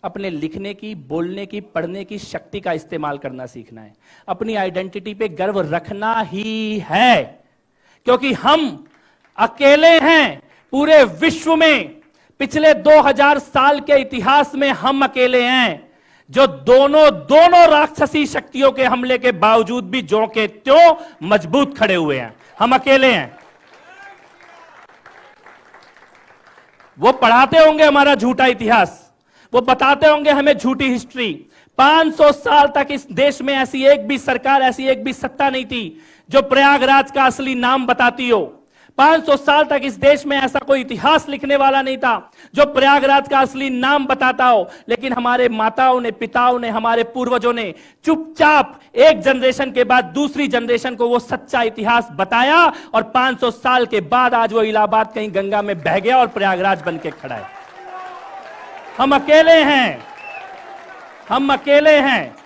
अपने लिखने की, बोलने की, पढ़ने की शक्ति का इस्तेमाल करना सीखना है। अपनी आइडेंटिटी पे गर्व रखना ही है, क्योंकि हम अकेले हैं पूरे विश्व में। पिछले 2000 साल के इतिहास में हम अकेले हैं जो दोनों राक्षसी शक्तियों के हमले के बावजूद भी ज्यों के त्यों मजबूत खड़े हुए हैं। हम अकेले हैं। वो पढ़ाते होंगे हमारा झूठा इतिहास, वो बताते होंगे हमें झूठी हिस्ट्री। 500 साल तक इस देश में ऐसी एक भी सरकार, ऐसी एक भी सत्ता नहीं थी जो प्रयागराज का असली नाम बताती हो। 500 साल तक इस देश में ऐसा कोई इतिहास लिखने वाला नहीं था जो प्रयागराज का असली नाम बताता हो। लेकिन हमारे माताओं ने, पिताओं ने, हमारे पूर्वजों ने चुपचाप एक जनरेशन के बाद दूसरी जनरेशन को वो सच्चा इतिहास बताया, और 500 साल के बाद आज वो इलाहाबाद कहीं गंगा में बह गया और प्रयागराज बन के खड़ा है। हम अकेले हैं, हम अकेले हैं,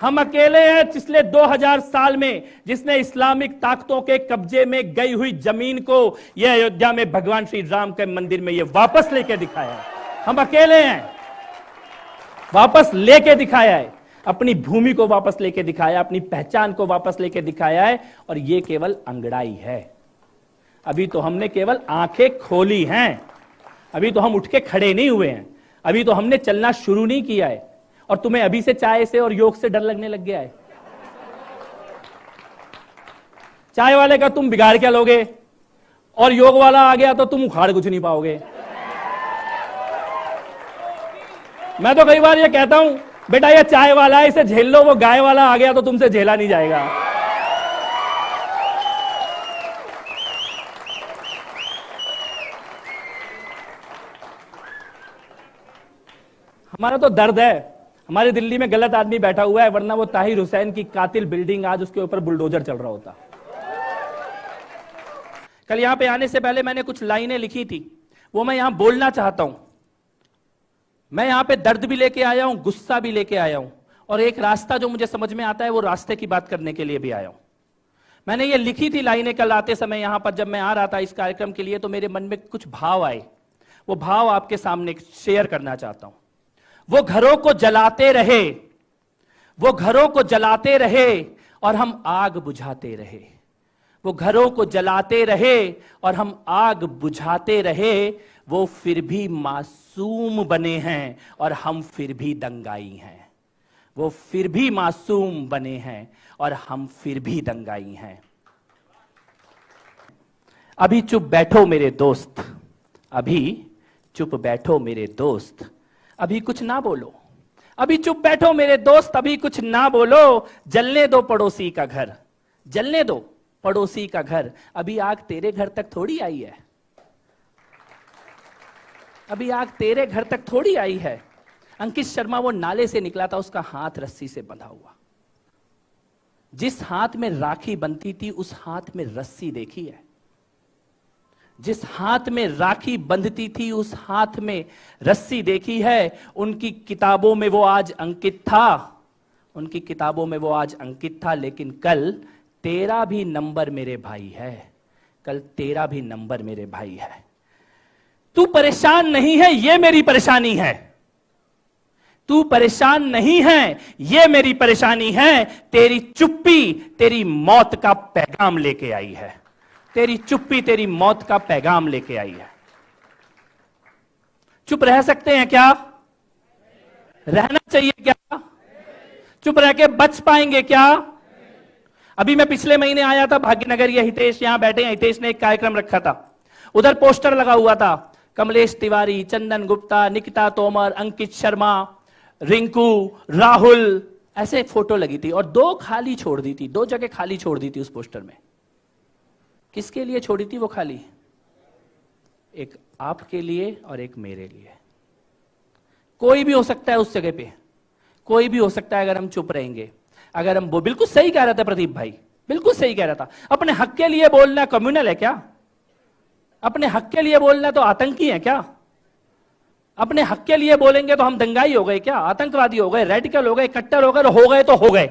हम अकेले हैं पिछले 2000 साल में जिसने इस्लामिक ताकतों के कब्जे में गई हुई जमीन को यह अयोध्या में भगवान श्री राम के मंदिर में ये वापस लेके दिखाया है। हम अकेले हैं, वापस लेके दिखाया है, अपनी भूमि को वापस लेके दिखाया, अपनी पहचान को वापस लेके दिखाया है। और ये केवल अंगड़ाई है। अभी तो हमने केवल आंखें खोली हैं, अभी तो हम उठ के खड़े नहीं हुए हैं, अभी तो हमने चलना शुरू नहीं किया है। और तुम्हें अभी से चाय से और योग से डर लगने लग गया है। चाय वाले का तुम बिगाड़ क्या लोगे, और योग वाला आ गया तो तुम उखाड़ कुछ नहीं पाओगे। मैं तो कई बार ये कहता हूं, बेटा ये चाय वाला है, इसे झेल लो, वो गाय वाला आ गया तो तुमसे झेला नहीं जाएगा। हमारा तो दर्द है, हमारे दिल्ली में गलत आदमी बैठा हुआ है, वरना वो ताहिर हुसैन की कातिल बिल्डिंग आज उसके ऊपर बुलडोजर चल रहा होता। कल यहां पे आने से पहले मैंने कुछ लाइनें लिखी थी, वो मैं यहां बोलना चाहता हूं। मैं यहां पे दर्द भी लेके आया हूं, गुस्सा भी लेके आया हूं, और एक रास्ता जो मुझे समझ में आता है वो रास्ते की बात करने के लिए भी आया हूं। मैंने ये लिखी थी लाइनें कल आते समय यहां पर, जब मैं आ रहा था इस कार्यक्रम के लिए, तो मेरे मन में कुछ भाव आए। वो भाव आपके सामने शेयर करना चाहता हूं। वो घरों को जलाते रहे, वो घरों को जलाते रहे और हम आग बुझाते रहे। वो घरों को जलाते रहे और हम आग बुझाते रहे। वो फिर भी मासूम बने हैं और हम फिर भी दंगाई हैं। वो फिर भी मासूम बने हैं और हम फिर भी दंगाई हैं। अभी चुप बैठो मेरे दोस्त, अभी चुप बैठो मेरे दोस्त, अभी कुछ ना बोलो। अभी चुप बैठो मेरे दोस्त, अभी कुछ ना बोलो। जलने दो पड़ोसी का घर, जलने दो पड़ोसी का घर। अभी आग तेरे घर तक थोड़ी आई है, अभी आग तेरे घर तक थोड़ी आई है। अंकित शर्मा वो नाले से निकला था, उसका हाथ रस्सी से बंधा हुआ। जिस हाथ में राखी बंधती थी उस हाथ में रस्सी देखी है। जिस हाथ में राखी बंधती थी उस हाथ में रस्सी देखी है। उनकी किताबों में वो आज अंकित था, उनकी किताबों में वो आज अंकित था। लेकिन कल तेरा भी नंबर मेरे भाई है, कल तेरा भी नंबर मेरे भाई है। तू परेशान नहीं है, ये मेरी परेशानी है। तू परेशान नहीं है, ये मेरी परेशानी है। तेरी चुप्पी तेरी मौत का पैगाम लेके आई है। तेरी चुप्पी तेरी मौत का पैगाम लेके आई है। चुप रह सकते हैं क्या? रहना चाहिए क्या? चुप रह के बच पाएंगे क्या? अभी मैं पिछले महीने आया था भाग्यनगर, ये हितेश यहां बैठे हैं, हितेश ने एक कार्यक्रम रखा था। उधर पोस्टर लगा हुआ था, कमलेश तिवारी, चंदन गुप्ता, निकिता तोमर, अंकित शर्मा, रिंकू, राहुल, ऐसे फोटो लगी थी और दो खाली छोड़ दी थी, दो जगह खाली छोड़ दी थी उस पोस्टर में। किसके लिए छोड़ी थी वो खाली? एक आपके लिए और एक मेरे लिए। कोई भी हो सकता है उस जगह पे, कोई भी हो सकता है अगर हम चुप रहेंगे। अगर हम, वो बिल्कुल सही कह रहा था प्रदीप भाई, बिल्कुल सही कह रहा था। अपने हक के लिए बोलना कम्युनल है क्या? अपने हक के लिए बोलना तो आतंकी है क्या? अपने हक के लिए बोलेंगे तो हम दंगाई हो गए क्या? आतंकवादी हो गए, रेडिकल हो गए, कट्टर हो गए, हो गए तो हो गए।